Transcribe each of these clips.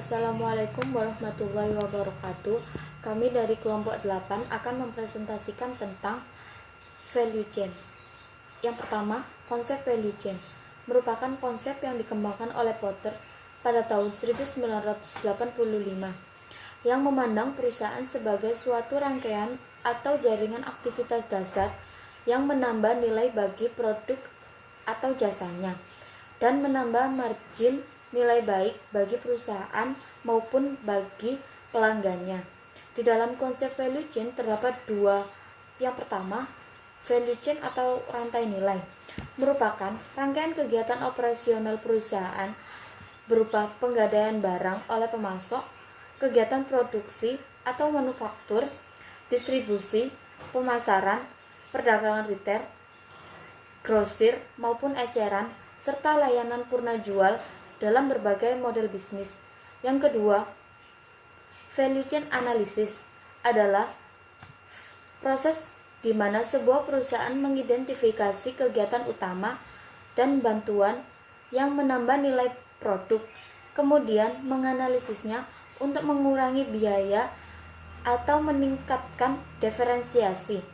Assalamualaikum warahmatullahi wabarakatuh. Kami dari kelompok 8 akan mempresentasikan tentang value chain. Yang pertama, konsep value chain merupakan konsep yang dikembangkan oleh Porter pada tahun 1985 yang memandang perusahaan sebagai suatu rangkaian atau jaringan aktivitas dasar yang menambah nilai bagi produk atau jasanya dan menambah margin nilai baik bagi perusahaan maupun bagi pelanggannya. Di dalam konsep value chain terdapat dua. Yang pertama, value chain atau rantai nilai merupakan rangkaian kegiatan operasional perusahaan berupa penggadaian barang oleh pemasok, kegiatan produksi atau manufaktur, distribusi, pemasaran, perdagangan retail, grosir maupun eceran, serta layanan purna jual dalam berbagai model bisnis. Yang kedua, value chain analysis adalah proses di mana sebuah perusahaan mengidentifikasi kegiatan utama dan bantuan yang menambah nilai produk, kemudian menganalisisnya untuk mengurangi biaya atau meningkatkan diferensiasi.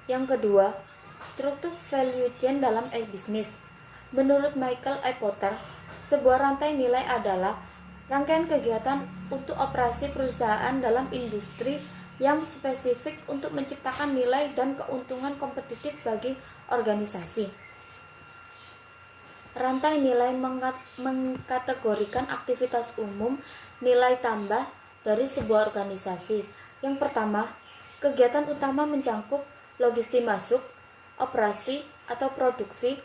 Yang kedua, struktur value chain dalam bisnis. Menurut Michael A. Porter, sebuah rantai nilai adalah rangkaian kegiatan untuk operasi perusahaan dalam industri yang spesifik untuk menciptakan nilai dan keuntungan kompetitif bagi organisasi. Rantai nilai mengkategorikan aktivitas umum nilai tambah dari sebuah organisasi. Yang pertama, kegiatan utama mencakup logistik masuk, operasi atau produksi,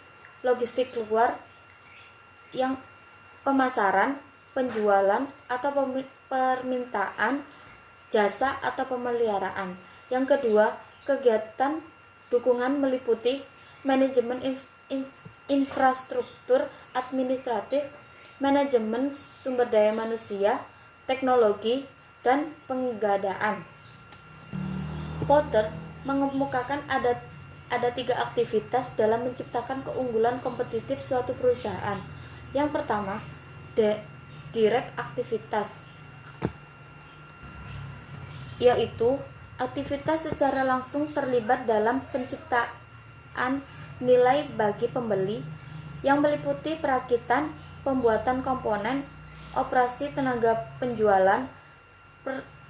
logistik keluar, yang pemasaran, penjualan atau permintaan, jasa atau pemeliharaan. Yang kedua, kegiatan dukungan meliputi manajemen infrastruktur administratif, manajemen sumber daya manusia, teknologi, dan penggadaan. Porter mengemukakan ada 3 aktivitas dalam menciptakan keunggulan kompetitif suatu perusahaan. Yang pertama, direct aktivitas, yaitu aktivitas secara langsung terlibat dalam penciptaan nilai bagi pembeli yang meliputi perakitan, pembuatan komponen, operasi tenaga penjualan,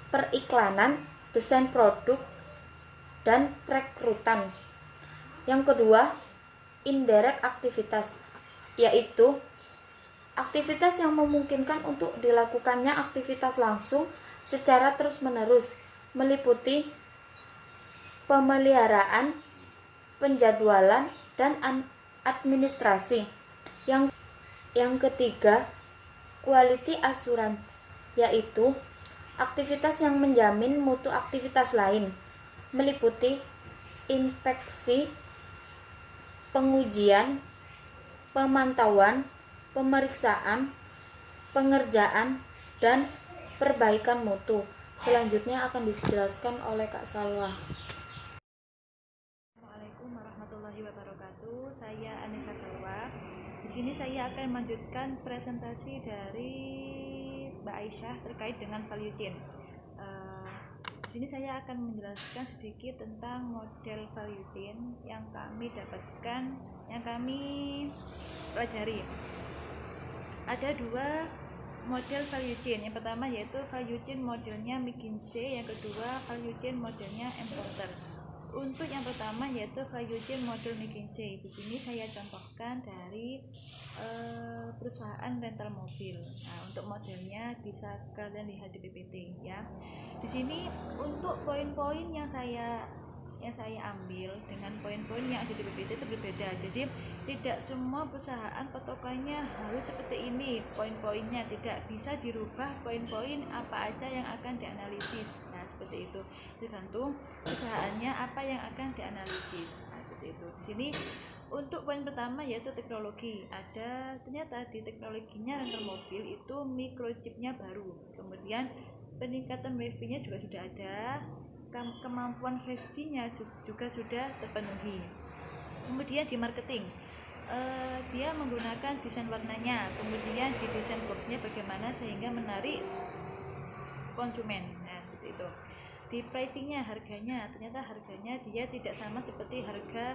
periklanan, desain produk, dan rekrutan. Yang kedua, indirect aktivitas, yaitu aktivitas yang memungkinkan untuk dilakukannya aktivitas langsung secara terus-menerus, meliputi pemeliharaan, penjadwalan, dan administrasi. Yang ketiga, quality assurance, yaitu aktivitas yang menjamin mutu aktivitas lain, meliputi inspeksi, pengujian, pemantauan, pemeriksaan, pengerjaan, dan perbaikan mutu. Selanjutnya akan dijelaskan oleh Kak Salwa. Assalamualaikum warahmatullahi wabarakatuh. Saya Anissa Salwa. Di sini saya akan melanjutkan presentasi dari Mbak Aisyah terkait dengan value chain. Di sini saya akan menjelaskan sedikit tentang model value chain yang kami dapatkan, yang kami pelajari. Ada 2 model value chain. Yang pertama yaitu value chain modelnya McKinsey, yang kedua value chain modelnya Porter. Untuk yang pertama yaitu value chain model McKinsey. Di sini saya contohkan dari perusahaan rental mobil. Nah, untuk modelnya bisa kalian lihat di PPT ya. Di sini untuk poin-poin yang saya ambil dengan poin-poin yang ada di PPT itu berbeda. Jadi tidak semua perusahaan patokannya harus seperti ini poin-poinnya, tidak bisa dirubah poin-poin apa aja yang akan dianalisis. Nah, seperti itu, tergantung perusahaannya apa yang akan dianalisis. Nah, seperti itu. Di sini untuk poin pertama yaitu teknologi. Ternyata di teknologinya rental mobil itu microchipnya baru, kemudian peningkatan wifi-nya juga sudah ada, kemampuan 5G-nya juga sudah terpenuhi. Kemudian di marketing dia menggunakan desain warnanya, kemudian di desain boxnya bagaimana sehingga menarik konsumen. Nah, seperti itu. Di pricingnya, harganya, ternyata harganya dia tidak sama seperti harga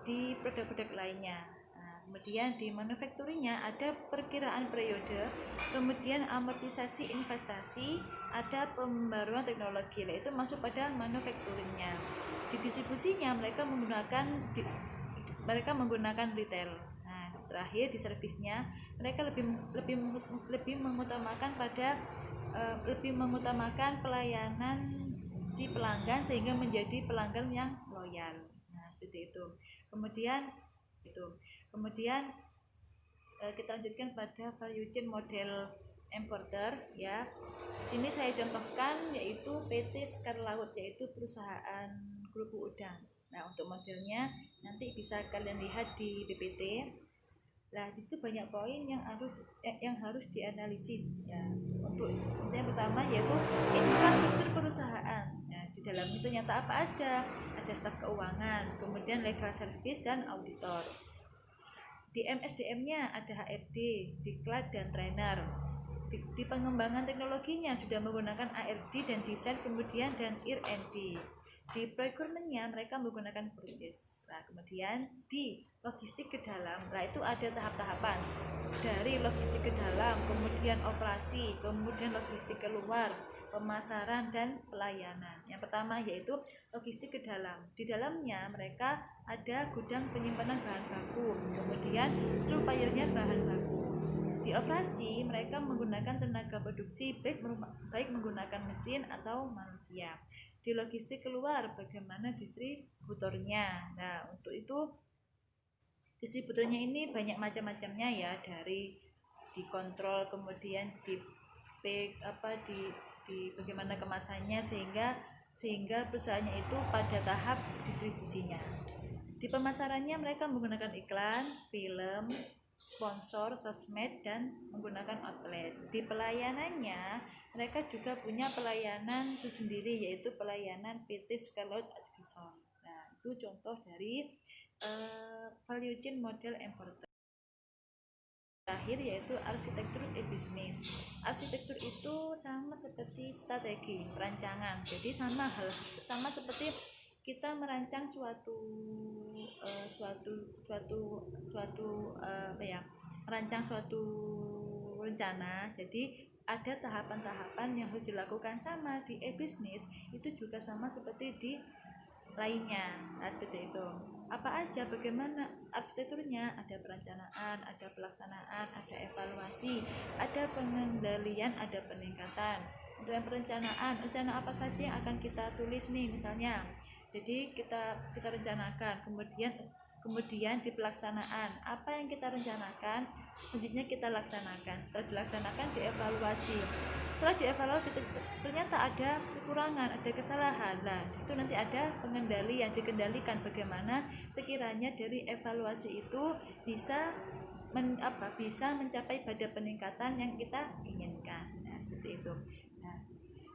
di produk-produk lainnya. Nah, kemudian di manufacturingnya ada perkiraan periode, kemudian amortisasi investasi, ada pembaruan teknologi, yaitu masuk pada manufacturingnya. Di distribusinya mereka menggunakan retail. Nah, terakhir di servisnya mereka lebih mengutamakan pelayanan si pelanggan sehingga menjadi pelanggan yang loyal. Nah, seperti itu. Kemudian kita lanjutkan pada value chain model importer ya. Di sini saya contohkan yaitu PT Sekar Laut, yaitu perusahaan kerupuk udang. Nah, untuk modelnya nanti bisa kalian lihat di PPT. Nah, di situ banyak poin yang harus dianalisis ya. Untuk yang pertama yaitu infrastruktur perusahaan. Nah, di dalam itu nyata apa aja? Ada staf keuangan, kemudian legal service dan auditor. Di MSDM-nya ada HRD, diklat dan trainer. Di pengembangan teknologinya sudah menggunakan ARD dan desain, kemudian dan R&D. Di procurement-nya mereka menggunakan purchase. Nah, kemudian di logistik ke dalam, nah itu ada tahap-tahapan dari logistik ke dalam, kemudian operasi, kemudian logistik keluar, pemasaran dan pelayanan. Yang pertama yaitu logistik ke dalam. Di dalamnya mereka ada gudang penyimpanan bahan baku, kemudian suppliernya bahan baku. Di operasi mereka menggunakan tenaga produksi baik menggunakan mesin atau manusia. Di logistik keluar bagaimana distributornya. Nah, untuk itu distributornya ini banyak macam-macamnya ya, dari dikontrol, kemudian di bagaimana kemasannya sehingga perusahaannya itu pada tahap distribusinya. Di pemasarannya mereka menggunakan iklan, film, sponsor, sosmed, dan menggunakan outlet. Di pelayanannya mereka juga punya pelayanan tersendiri yaitu pelayanan PT Sekar Laut Advisor. Nah, itu contoh dari value chain model importer. Terakhir yaitu arsitektur e-business. Arsitektur itu sama seperti strategi perancangan. Jadi sama seperti kita merancang merancang suatu rencana. Jadi ada tahapan-tahapan yang harus dilakukan. Sama di e-business itu juga sama seperti di lainnya. Nah, seperti itu. Apa aja, bagaimana arsitekturnya? Ada perencanaan, ada pelaksanaan, ada evaluasi, ada pengendalian, ada peningkatan. Untuk yang perencanaan, rencana apa saja yang akan kita tulis nih misalnya. Jadi kita rencanakan, kemudian di pelaksanaan apa yang kita rencanakan, selanjutnya kita laksanakan. Setelah dilaksanakan dievaluasi. Setelah dievaluasi ternyata ada kekurangan, ada kesalahan. Nah, di situ nanti ada pengendalian, dikendalikan bagaimana sekiranya dari evaluasi itu bisa mencapai pada peningkatan yang kita inginkan. Nah, seperti itu. Nah,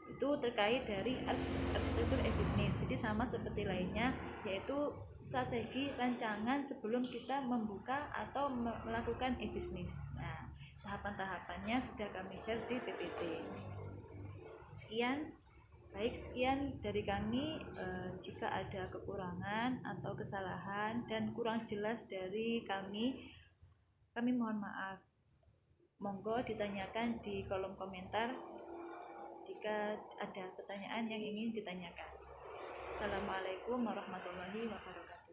itu terkait dari arsitektur e-business. Jadi sama seperti lainnya, yaitu strategi rancangan sebelum kita membuka atau melakukan e-business. Nah, tahapan-tahapannya sudah kami share di PPT. Sekian dari kami. Jika ada kekurangan atau kesalahan dan kurang jelas dari kami mohon maaf. Monggo ditanyakan di kolom komentar jika ada pertanyaan yang ingin ditanyakan. Assalamualaikum warahmatullahi wabarakatuh.